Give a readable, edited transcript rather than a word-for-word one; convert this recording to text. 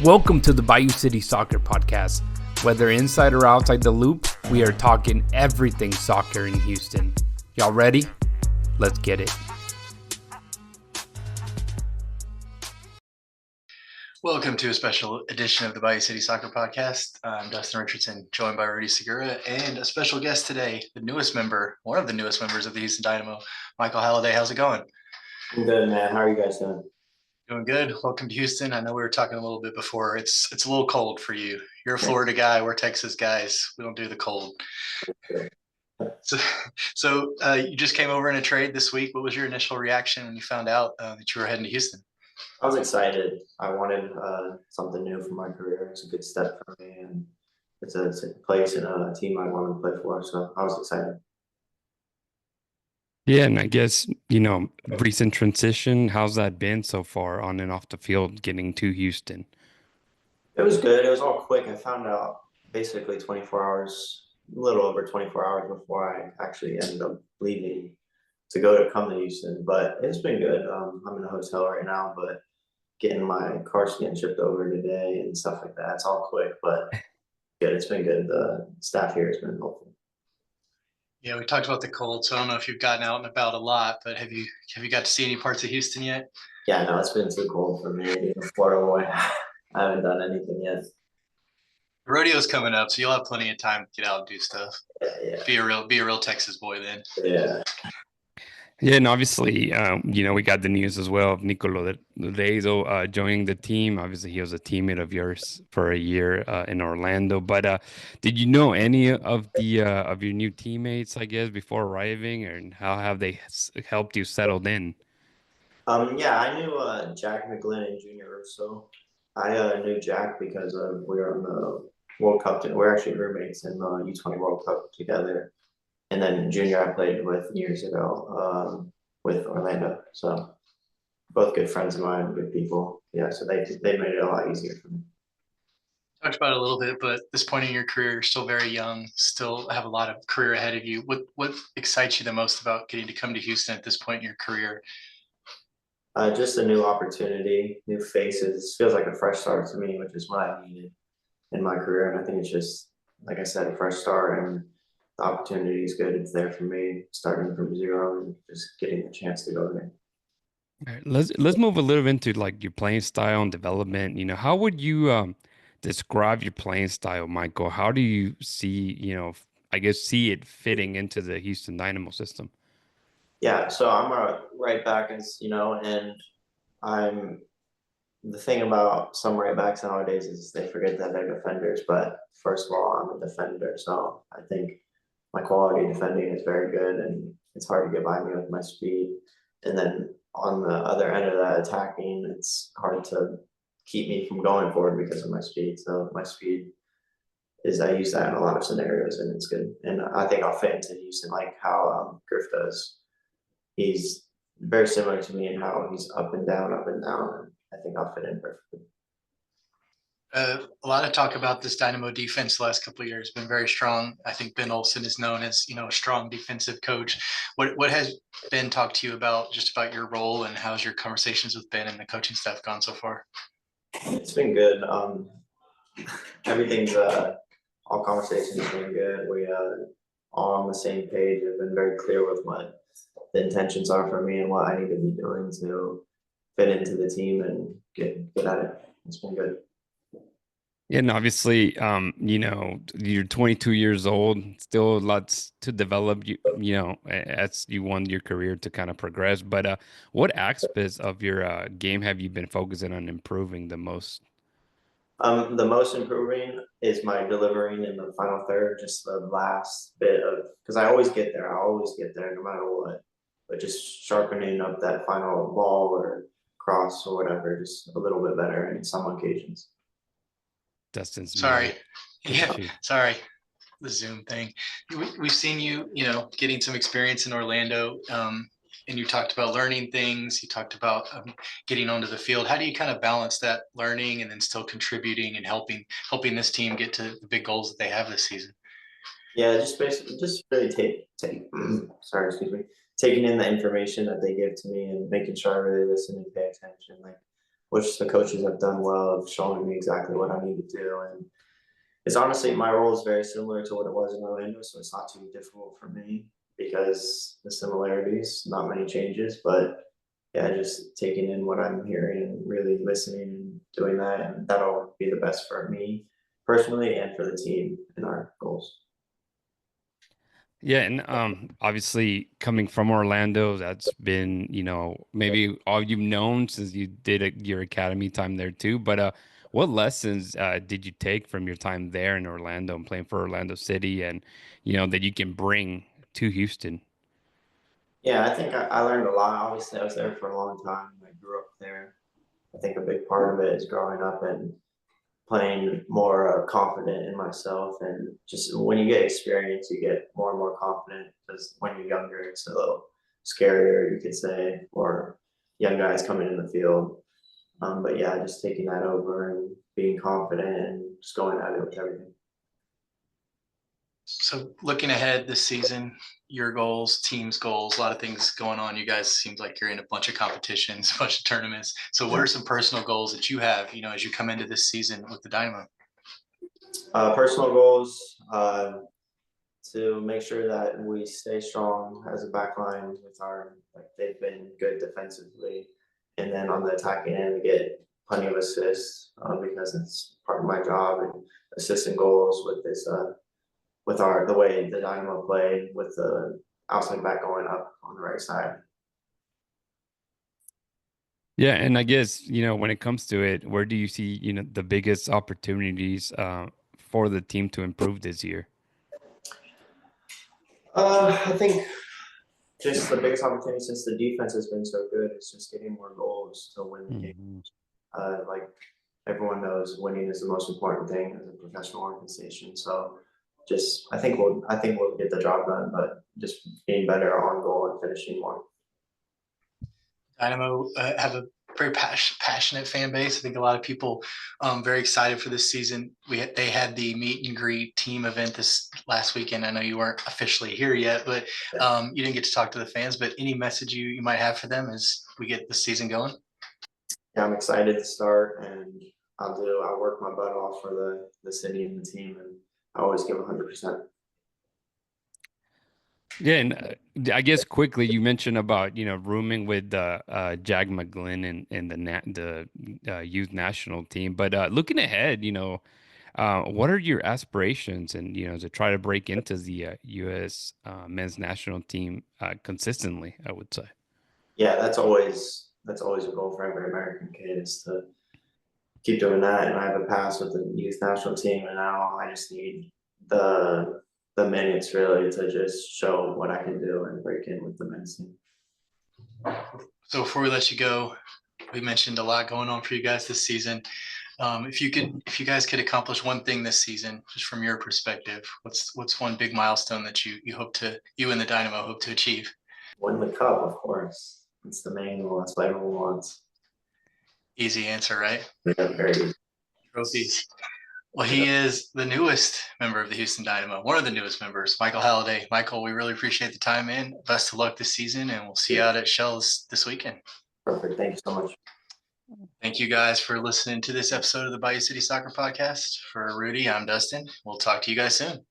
Welcome to the Bayou City Soccer Podcast. Whether inside or outside the loop, we are talking everything soccer in Houston. Y'all ready? Let's get it. Welcome to a special edition of the Bayou City Soccer Podcast. I'm Dustyn Richardson, joined by Rudy, Segura, and a special guest today, one of the newest members of the Houston Dynamo, Michael Halliday. How's it going? I'm good, man. How are you guys doing? Doing good. Welcome to Houston. I know we were talking a little bit before. It's a little cold for you. You're a Florida guy. We're Texas guys. We don't do the cold. So you just came over in a trade this week. What was your initial reaction when you found out that you were heading to Houston? I was excited. I wanted something new for my career. It's a good step for me, and it's a place and a team I wanted to play for. So I was excited. Yeah, and I guess, recent transition, how's that been so far on and off the field getting to Houston? It was good. It was all quick. I found out basically 24 hours, a little over 24 hours before I actually ended up leaving to come to Houston. But it's been good. I'm in a hotel right now, but getting my car's getting shipped over today and stuff like that. It's all quick, but good. It's been good. The staff here has been helpful. Yeah, we talked about the cold, so I don't know if you've gotten out and about a lot, but have you got to see any parts of Houston yet? Yeah, no, it's been too cold for me. Being a Florida boy, I haven't done anything yet. The rodeo's coming up, so you'll have plenty of time to get out and do stuff. Yeah. Be a real Texas boy then. Yeah. Yeah, and obviously, we got the news as well of Nicolo Lorenzo joining the team. Obviously, he was a teammate of yours for a year in Orlando. But did you know any of the of your new teammates, I guess, before arriving, and how have they helped you settled in? Yeah, I knew Jack McGlynn and Junior Russo. I knew Jack because we were on the World Cup. We're actually roommates in the U20 World Cup together. And then Junior I played with years ago with Orlando. So both good friends of mine, good people. Yeah, so they made it a lot easier for me. Talked about it a little bit, but at this point in your career, you're still very young, still have a lot of career ahead of you. What excites you the most about getting to come to Houston at this point in your career? Just a new opportunity, new faces. Feels like a fresh start to me, which is what I needed in my career. And I think it's just, like I said, a fresh start, and the opportunity is good. It's there for me, starting from zero and just getting the chance to go there. All right, let's move a little into like your playing style and development. How would you describe your playing style, Michael? How do you see, see it fitting into the Houston Dynamo system? Yeah, so I'm a right back, and I'm the thing about some right backs nowadays is they forget that they're defenders. But first of all, I'm a defender, so I think my quality defending is very good, and it's hard to get by me with my speed. And then on the other end of that, attacking, it's hard to keep me from going forward because of my speed. So my speed I use that in a lot of scenarios, and it's good. And I think I'll fit into Houston like how Griff does. He's very similar to me in how he's up and down, and I think I'll fit in perfectly. A lot of talk about this Dynamo defense the last couple of years has been very strong. I think Ben Olsen is known as, a strong defensive coach. What has Ben talked to you about your role, and how's your conversations with Ben and the coaching staff gone so far? It's been good. Everything's all conversations have been good. We all on the same page. I've been very clear with what the intentions are for me and what I need to be doing to fit into the team and get good at it. It's been good. Yeah, and obviously, you're 22 years old, still lots to develop, as you want your career to kind of progress. But what aspects of your game have you been focusing on improving the most? The most improving is my delivering in the final third, just the last bit of, because I always get there no matter what. But just sharpening up that final ball or cross or whatever, just a little bit better in some occasions. Dustyn's sorry. Yeah, sorry. The Zoom thing. We've seen you, getting some experience in Orlando, and you talked about learning things. You talked about getting onto the field. How do you kind of balance that learning and then still contributing and helping this team get to the big goals that they have this season? Yeah, just really taking in the information that they give to me and making sure I really listen and pay attention. Like which the coaches have done well of showing me exactly what I need to do. And it's honestly, my role is very similar to what it was in Orlando, so it's not too difficult for me because the similarities, not many changes, but yeah, just taking in what I'm hearing and really listening and doing that, and that'll be the best for me personally and for the team and our goals. Yeah, and obviously coming from Orlando, that's been, maybe all you've known since you did your academy time there too. But what lessons did you take from your time there in Orlando and playing for Orlando City, and that you can bring to Houston? Yeah, I think I learned a lot. Obviously, I was there for a long time. I grew up there. I think a big part of it is growing up and playing more confident in myself. And just when you get experience, you get more and more confident, because when you're younger, it's a little scarier, you could say, for young guys coming in the field. But yeah, just taking that over and being confident and just going at it with everything. So looking ahead this season, your goals, team's goals, a lot of things going on. You guys seems like you're in a bunch of competitions, a bunch of tournaments. So what are some personal goals that you have, as you come into this season with the Dynamo? Personal goals, to make sure that we stay strong as a back line with they've been good defensively. And then on the attacking end, we get plenty of assists, because it's part of my job, and assisting goals with this, with the way the Dynamo play, with the outside back going up on the right side. Yeah, and I guess, when it comes to it, where do you see, the biggest opportunities for the team to improve this year? I think just the biggest opportunity, since the defense has been so good, is just getting more goals to win the game. Like everyone knows, winning is the most important thing as a professional organization. So I think we'll get the job done, but just being better on goal and finishing more. Dynamo have a very passionate fan base. I think a lot of people very excited for this season. They had the meet and greet team event this last weekend. I know you weren't officially here yet, but you didn't get to talk to the fans. But any message you might have for them as we get the season going? Yeah, I'm excited to start, and I'll work my butt off for the city and the team, and I always give 100%. Yeah, and I guess quickly you mentioned about rooming with Jag McGlynn and the youth national team, but looking ahead, what are your aspirations, and to try to break into the U.S. Men's national team consistently, I would say. Yeah, that's always a goal for every American kid, is to keep doing that. And I have a pass with the youth national team, and now I just need the minutes really to just show what I can do and break in with the men's team. So before we let you go, we mentioned a lot going on for you guys this season. If you guys could accomplish one thing this season, just from your perspective, what's one big milestone that you and the Dynamo hope to achieve? Win the cup, of course. It's the main goal. That's what everyone wants. Easy answer, right? Yeah, very easy. Trophies. Well, he is the newest member of the Houston Dynamo, one of the newest members, Michael Halliday. Michael, we really appreciate the time in. Best of luck this season, and we'll see you out at Shells this weekend. Perfect. Thank you so much. Thank you guys for listening to this episode of the Bayou City Soccer Podcast. For Rudy, I'm Dustyn. We'll talk to you guys soon.